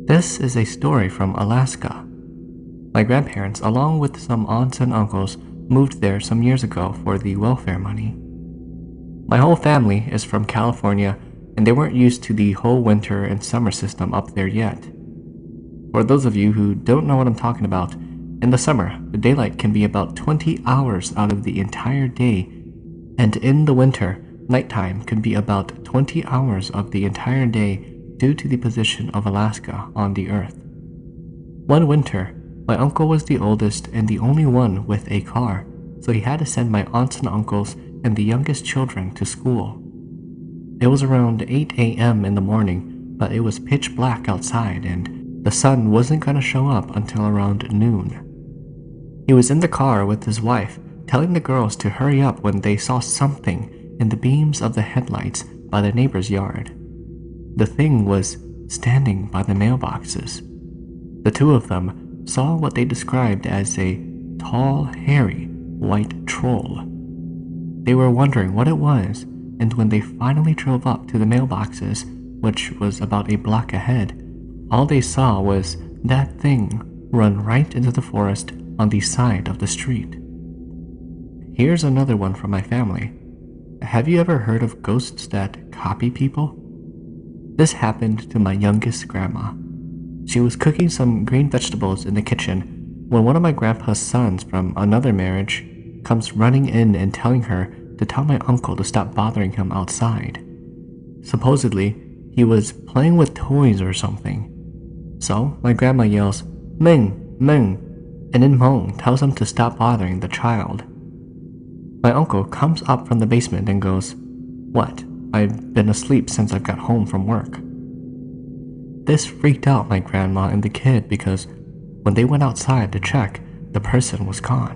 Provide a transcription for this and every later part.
This is a story from Alaska. My grandparents, along with some aunts and uncles, moved there some years ago for the welfare money. My whole family is from California, and they weren't used to the whole winter and summer system up there yet. For those of you who don't know what I'm talking about, in the summer, the daylight can be about 20 hours out of the entire day, and in the winter, nighttime can be about 20 hours of the entire day due to the position of Alaska on the Earth. One winter, my uncle was the oldest and the only one with a car, so he had to send my aunts and uncles and the youngest children to school. It was around 8 a.m. in the morning, but it was pitch black outside and the sun wasn't going to show up until around noon. He was in the car with his wife, telling the girls to hurry up when they saw something in the beams of the headlights by the neighbor's yard. The thing was standing by the mailboxes. The two of them saw what they described as a tall, hairy, white troll. They were wondering what it was, and when they finally drove up to the mailboxes, which was about a block ahead, all they saw was that thing run right into the forest on the side of the street. Here's another one from my family. Have you ever heard of ghosts that copy people? This happened to my youngest grandma. She was cooking some green vegetables in the kitchen when one of my grandpa's sons from another marriage comes running in and telling her to tell my uncle to stop bothering him outside. Supposedly, he was playing with toys or something. So my grandma yells, "Meng, Meng," and in Hmong tells him to stop bothering the child. My uncle comes up from the basement and goes, "What? I've been asleep since I got home from work." This freaked out my grandma and the kid because when they went outside to check, the person was gone.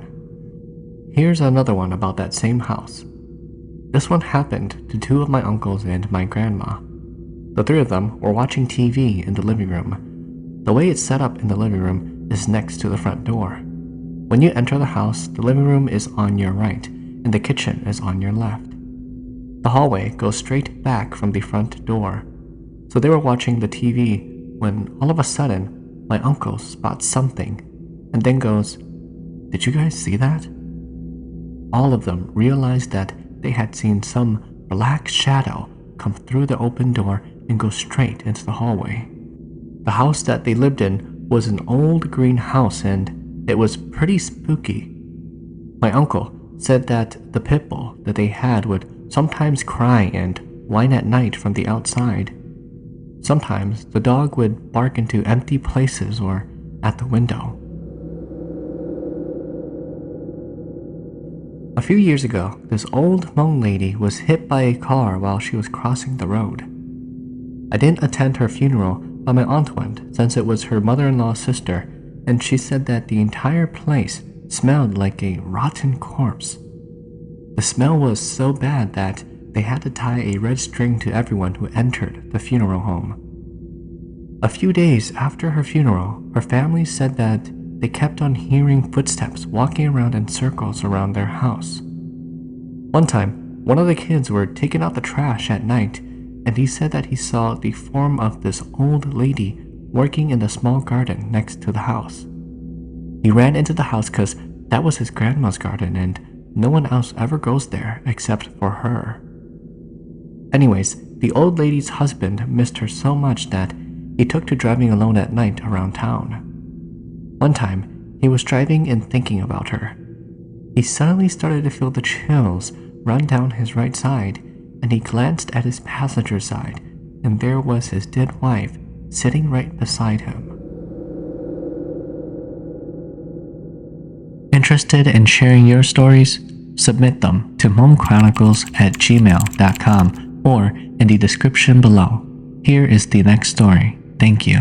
Here's another one about that same house. This one happened to two of my uncles and my grandma. The three of them were watching TV in the living room. The way it's set up in the living room is next to the front door. When you enter the house, the living room is on your right and the kitchen is on your left. The hallway goes straight back from the front door. So they were watching the TV when all of a sudden my uncle spots something and then goes, "Did you guys see that?" All of them realized that they had seen some black shadow come through the open door and go straight into the hallway. The house that they lived in was an old green house and it was pretty spooky. My uncle said that the pit bull that they had would sometimes cry and whine at night from the outside. Sometimes the dog would bark into empty places or at the window. A few years ago, this old Hmong lady was hit by a car while she was crossing the road. I didn't attend her funeral, but my aunt went since it was her mother-in-law's sister, and she said that the entire place smelled like a rotten corpse. The smell was so bad that they had to tie a red string to everyone who entered the funeral home. A few days after her funeral, her family said that they kept on hearing footsteps walking around in circles around their house. One time, one of the kids were taking out the trash at night, and he said that he saw the form of this old lady working in the small garden next to the house. He ran into the house because that was his grandma's garden and no one else ever goes there except for her. Anyways, the old lady's husband missed her so much that he took to driving alone at night around town. One time, he was driving and thinking about her. He suddenly started to feel the chills run down his right side, and he glanced at his passenger side, and there was his dead wife sitting right beside him. Interested in sharing your stories? Submit them to HmongChronicles@gmail.com or in the description below. Here is the next story. Thank you.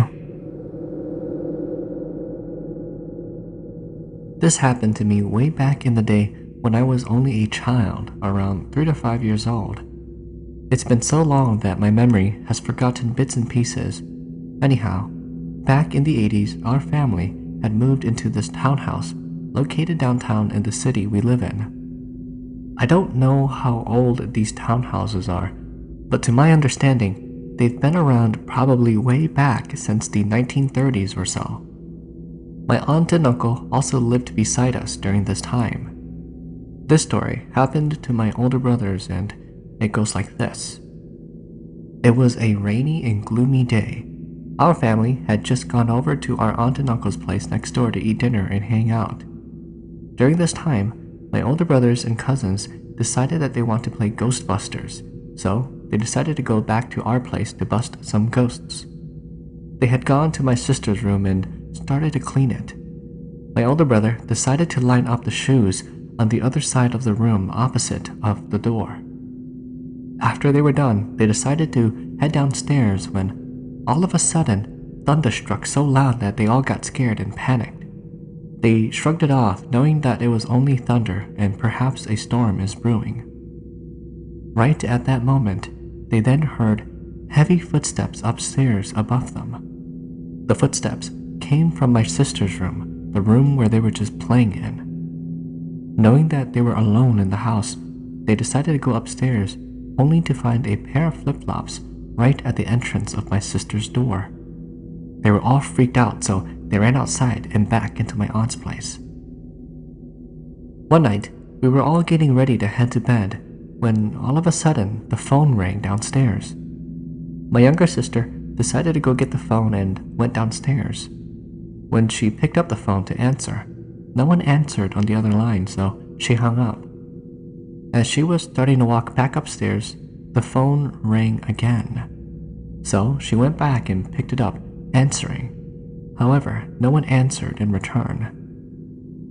This happened to me way back in the day when I was only a child, around 3 to 5 years old. It's been so long that my memory has forgotten bits and pieces. Anyhow, back in the 80s, our family had moved into this townhouse located downtown in the city we live in. I don't know how old these townhouses are, but to my understanding, they've been around probably way back since the 1930s or so. My aunt and uncle also lived beside us during this time. This story happened to my older brothers, and it goes like this. It was a rainy and gloomy day. Our family had just gone over to our aunt and uncle's place next door to eat dinner and hang out. During this time, my older brothers and cousins decided that they want to play Ghostbusters, so they decided to go back to our place to bust some ghosts. They had gone to my sister's room and started to clean it. My older brother decided to line up the shoes on the other side of the room opposite of the door. After they were done, they decided to head downstairs when, all of a sudden, thunder struck so loud that they all got scared and panicked. They shrugged it off, knowing that it was only thunder and perhaps a storm is brewing. Right at that moment, they then heard heavy footsteps upstairs above them. The footsteps came from my sister's room, the room where they were just playing in. Knowing that they were alone in the house, they decided to go upstairs, only to find a pair of flip-flops right at the entrance of my sister's door. They were all freaked out, so they ran outside and back into my aunt's place. One night, we were all getting ready to head to bed when all of a sudden the phone rang downstairs. My younger sister decided to go get the phone and went downstairs. When she picked up the phone to answer, no one answered on the other line, so she hung up. As she was starting to walk back upstairs, the phone rang again. So she went back and picked it up, answering. However, no one answered in return.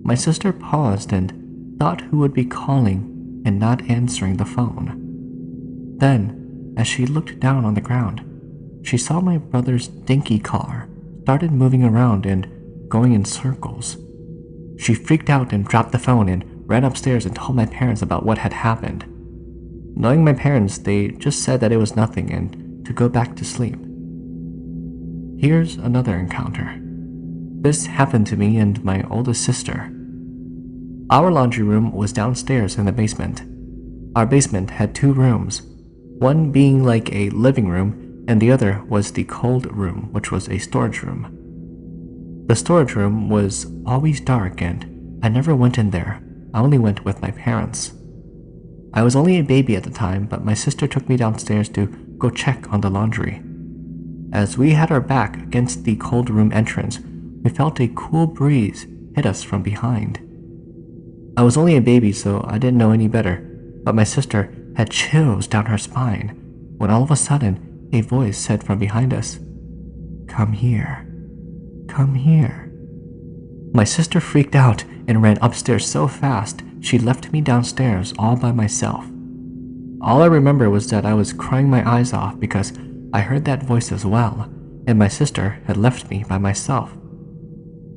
My sister paused and thought who would be calling and not answering the phone. Then, as she looked down on the ground, she saw my brother's dinky car started moving around and going in circles. She freaked out and dropped the phone and ran upstairs and told my parents about what had happened. Knowing my parents, they just said that it was nothing and to go back to sleep. Here's another encounter. This happened to me and my oldest sister. Our laundry room was downstairs in the basement. Our basement had 2 rooms, one being like a living room and the other was the cold room, which was a storage room. The storage room was always dark and I never went in there. I only went with my parents. I was only a baby at the time, but my sister took me downstairs to go check on the laundry. As we had our back against the cold room entrance, we felt a cool breeze hit us from behind. I was only a baby, so I didn't know any better, but my sister had chills down her spine when all of a sudden a voice said from behind us, "Come here. Come here." My sister freaked out and ran upstairs so fast she left me downstairs all by myself. All I remember was that I was crying my eyes off because I heard that voice as well, and my sister had left me by myself.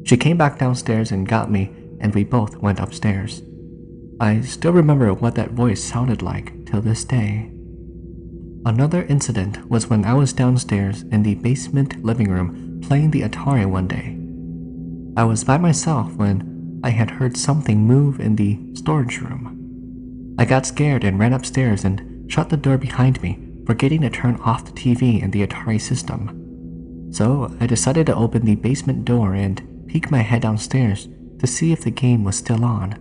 She came back downstairs and got me, and we both went upstairs. I still remember what that voice sounded like till this day. Another incident was when I was downstairs in the basement living room playing the Atari one day. I was by myself when I had heard something move in the storage room. I got scared and ran upstairs and shut the door behind me, forgetting to turn off the TV and the Atari system. So I decided to open the basement door and peek my head downstairs to see if the game was still on.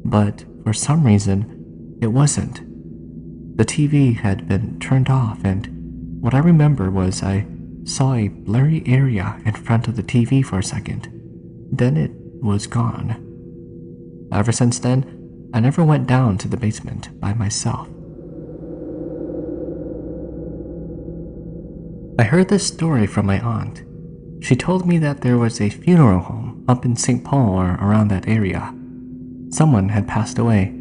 But for some reason, it wasn't. The TV had been turned off, and what I remember was I saw a blurry area in front of the TV for a second. Then it was gone. Ever since then, I never went down to the basement by myself. I heard this story from my aunt. She told me that there was a funeral home up in St. Paul or around that area. Someone had passed away,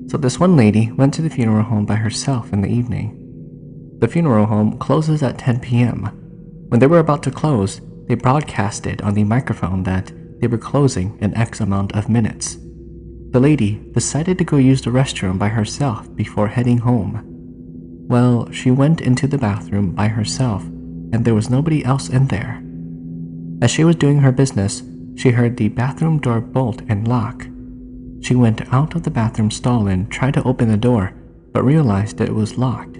so this one lady went to the funeral home by herself in the evening. The funeral home closes at 10 p.m. When they were about to close, they broadcasted on the microphone that they were closing in X amount of minutes. The lady decided to go use the restroom by herself before heading home. Well, she went into the bathroom by herself, and there was nobody else in there. As she was doing her business, she heard the bathroom door bolt and lock. She went out of the bathroom stall and tried to open the door, but realized that it was locked.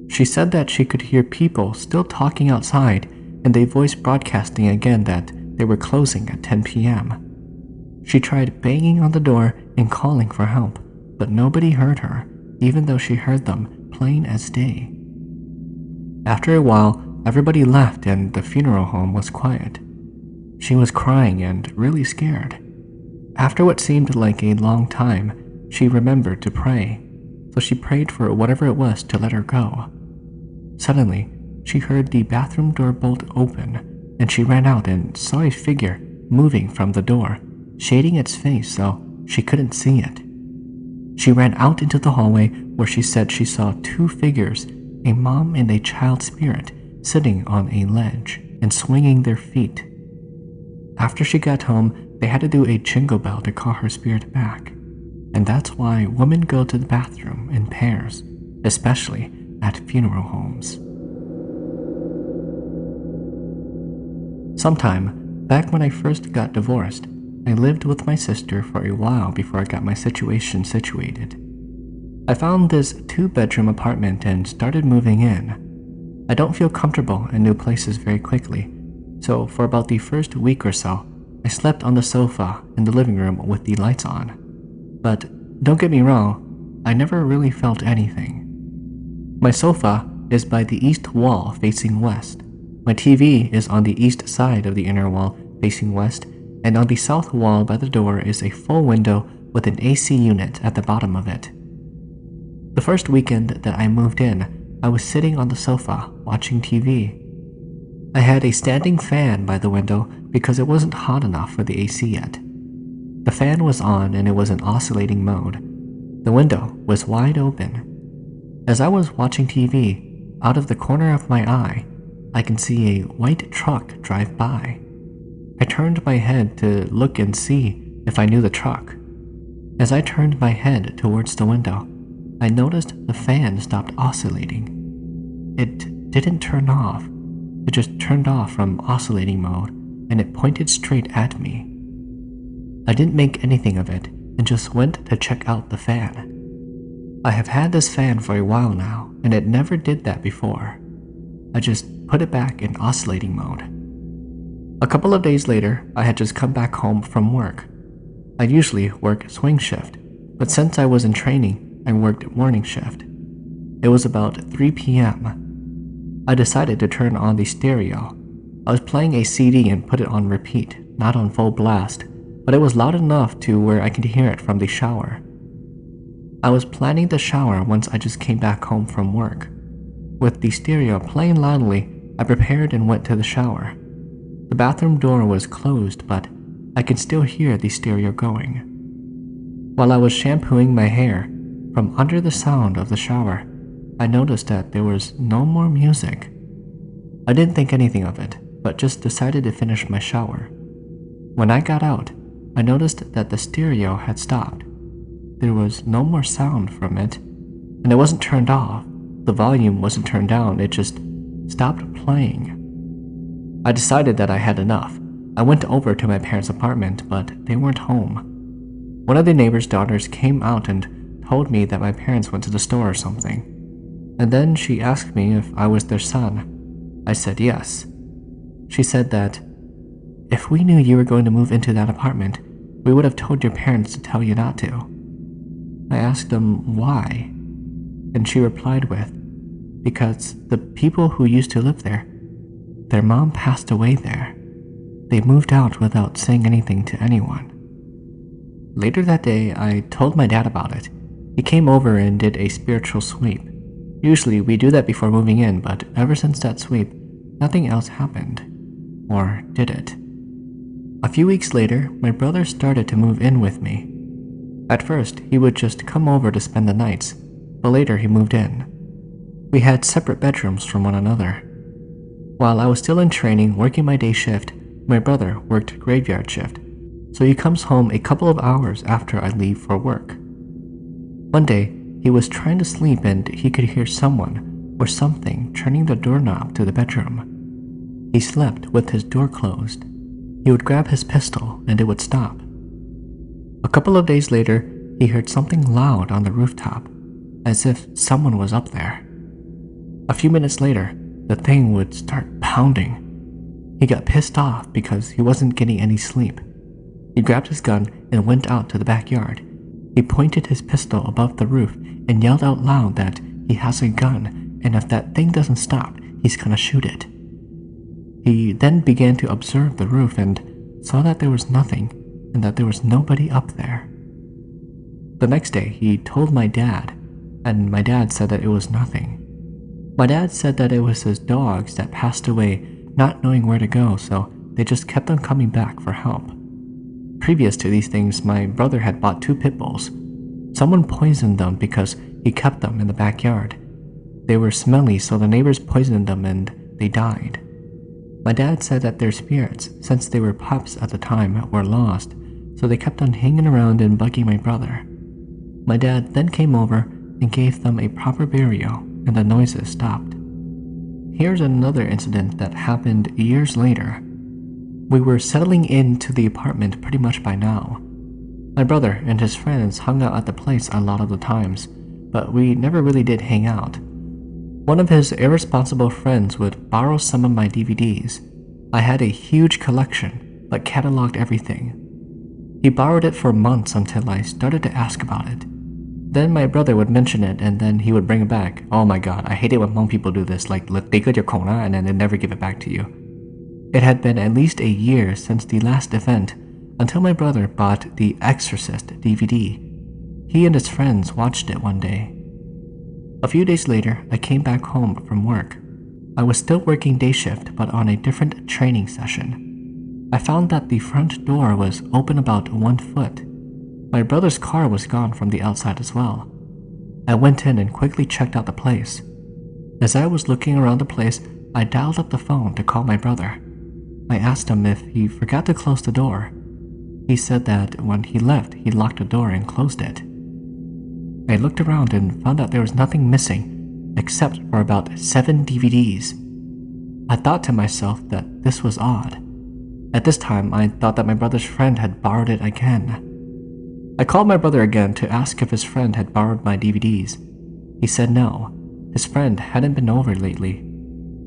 She said that she could hear people still talking outside and a voice broadcasting again that they were closing at 10 p.m. She tried banging on the door and calling for help, but nobody heard her, even though she heard them plain as day. After a while, everybody left and the funeral home was quiet. She was crying and really scared. After what seemed like a long time, she remembered to pray, so she prayed for whatever it was to let her go. Suddenly, she heard the bathroom door bolt open, and she ran out and saw a figure moving from the door, shading its face so she couldn't see it. She ran out into the hallway where she said she saw two figures, a mom and a child spirit, sitting on a ledge and swinging their feet. After she got home, they had to do a jingle bell to call her spirit back, and that's why women go to the bathroom in pairs, especially at funeral homes. Sometime back when I first got divorced, I lived with my sister for a while before I got my situation situated. I found this 2-bedroom apartment and started moving in. I don't feel comfortable in new places very quickly, so for about the first week or so, I slept on the sofa in the living room with the lights on. But don't get me wrong, I never really felt anything. My sofa is by the east wall facing west. My TV is on the east side of the inner wall facing west, and on the south wall by the door is a full window with an AC unit at the bottom of it. The first weekend that I moved in, I was sitting on the sofa watching TV. I had a standing fan by the window because it wasn't hot enough for the AC yet. The fan was on and it was in oscillating mode. The window was wide open. As I was watching TV, out of the corner of my eye, I can see a white truck drive by. I turned my head to look and see if I knew the truck. As I turned my head towards the window, I noticed the fan stopped oscillating. It didn't turn off. It just turned off from oscillating mode, and it pointed straight at me. I didn't make anything of it and just went to check out the fan. I have had this fan for a while now, and it never did that before. I just put it back in oscillating mode. A couple of days later, I had just come back home from work. I usually work swing shift, but since I was in training, I worked morning shift. It was about 3 p.m. I decided to turn on the stereo. I was playing a CD and put it on repeat, not on full blast, but it was loud enough to where I could hear it from the shower. I was planning the shower once I just came back home from work. With the stereo playing loudly, I prepared and went to the shower. The bathroom door was closed, but I could still hear the stereo going. While I was shampooing my hair, from under the sound of the shower, I noticed that there was no more music. I didn't think anything of it, but just decided to finish my shower. When I got out, I noticed that the stereo had stopped. There was no more sound from it, and it wasn't turned off. The volume wasn't turned down, it just stopped playing. I decided that I had enough. I went over to my parents' apartment, but they weren't home. One of the neighbor's daughters came out and told me that my parents went to the store or something. And then she asked me if I was their son. I said yes. She said that if we knew you were going to move into that apartment, we would have told your parents to tell you not to. I asked them why, and she replied with, because the people who used to live there, their mom passed away there. They moved out without saying anything to anyone. Later that day, I told my dad about it. He came over and did a spiritual sweep. Usually we do that before moving in, but ever since that sweep, nothing else happened. Or did it? A few weeks later, my brother started to move in with me. At first, he would just come over to spend the nights, but later he moved in. We had separate bedrooms from one another. While I was still in training working my day shift, my brother worked graveyard shift, so he comes home a couple of hours after I leave for work. One day, he was trying to sleep and he could hear someone or something turning the doorknob to the bedroom. He slept with his door closed. He would grab his pistol and it would stop. A couple of days later, he heard something loud on the rooftop, as if someone was up there. A few minutes later, the thing would start pounding. He got pissed off because he wasn't getting any sleep. He grabbed his gun and went out to the backyard. He pointed his pistol above the roof and yelled out loud that he has a gun, and if that thing doesn't stop, he's gonna shoot it. He then began to observe the roof and saw that there was nothing and that there was nobody up there. The next day, he told my dad, and my dad said that it was nothing. My dad said that it was his dogs that passed away not knowing where to go, so they just kept on coming back for help. Previous to these things, my brother had bought 2 pit bulls. Someone poisoned them because he kept them in the backyard. They were smelly, so the neighbors poisoned them and they died. My dad said that their spirits, since they were pups at the time, were lost, so they kept on hanging around and bugging my brother. My dad then came over and gave them a proper burial, and the noises stopped. Here's another incident that happened years later. We were settling into the apartment pretty much by now. My brother and his friends hung out at the place a lot of the times, but we never really did hang out. One of his irresponsible friends would borrow some of my DVDs. I had a huge collection, but cataloged everything. He borrowed it for months until I started to ask about it. Then my brother would mention it, and then he would bring it back. Oh my god, I hate it when Hmong people do this, like take your kona and then they never give it back to you. It had been at least a year since the last event, until my brother bought The Exorcist DVD. He and his friends watched it one day. A few days later, I came back home from work. I was still working day shift, but on a different training session. I found that the front door was open about 1 foot. My brother's car was gone from the outside as well. I went in and quickly checked out the place. As I was looking around the place, I dialed up the phone to call my brother. I asked him if he forgot to close the door. He said that when he left, he locked the door and closed it. I looked around and found that there was nothing missing, except for about 7 DVDs. I thought to myself that this was odd. At this time, I thought that my brother's friend had borrowed it again. I called my brother again to ask if his friend had borrowed my DVDs. He said no, his friend hadn't been over lately.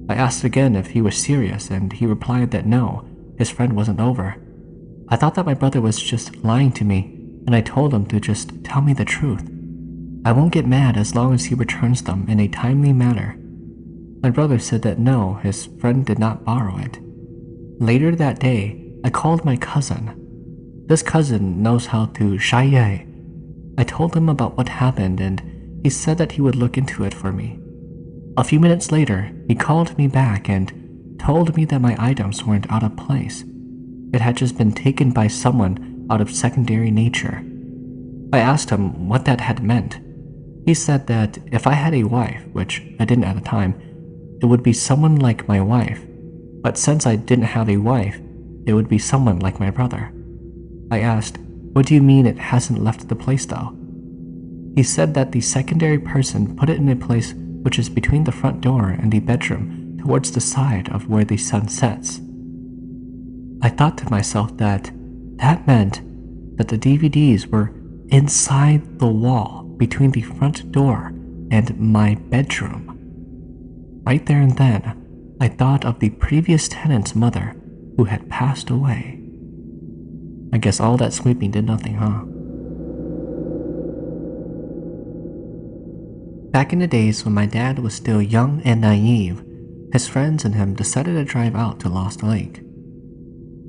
I asked again if he was serious, and he replied that no, his friend wasn't over. I thought that my brother was just lying to me, and I told him to just tell me the truth. I won't get mad as long as he returns them in a timely manner. My brother said that no, his friend did not borrow it. Later that day, I called my cousin. This cousin knows how to shaye. I told him about what happened, and he said that he would look into it for me. A few minutes later, he called me back and told me that my items weren't out of place. It had just been taken by someone out of secondary nature. I asked him what that had meant. He said that if I had a wife, which I didn't at the time, it would be someone like my wife. But since I didn't have a wife, it would be someone like my brother. I asked, what do you mean it hasn't left the place though? He said that the secondary person put it in a place which is between the front door and the bedroom towards the side of where the sun sets. I thought to myself that meant that the DVDs were inside the wall between the front door and my bedroom. Right there and then, I thought of the previous tenant's mother who had passed away. I guess all that sweeping did nothing, huh? Back in the days when my dad was still young and naive, his friends and him decided to drive out to Lost Lake.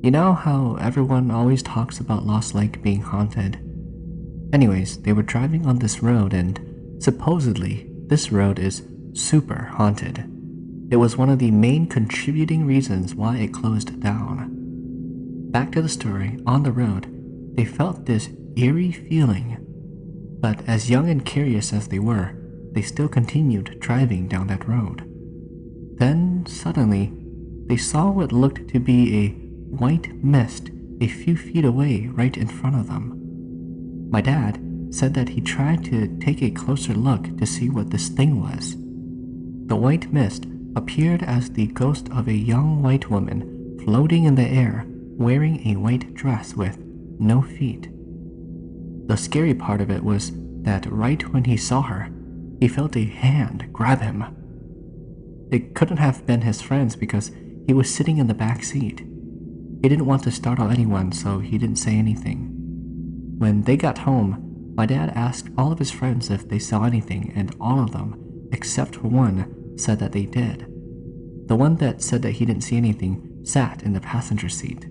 You know how everyone always talks about Lost Lake being haunted? Anyways, they were driving on this road, and supposedly this road is super haunted. It was one of the main contributing reasons why it closed down. Back to the story, on the road, they felt this eerie feeling. But as young and curious as they were, they still continued driving down that road. Then, suddenly, they saw what looked to be a white mist a few feet away right in front of them. My dad said that he tried to take a closer look to see what this thing was. The white mist appeared as the ghost of a young white woman floating in the air wearing a white dress with no feet. The scary part of it was that right when he saw her, he felt a hand grab him. It couldn't have been his friends because he was sitting in the back seat. He didn't want to startle anyone, so he didn't say anything. When they got home, my dad asked all of his friends if they saw anything, and all of them, except for one, said that they did. The one that said that he didn't see anything sat in the passenger seat.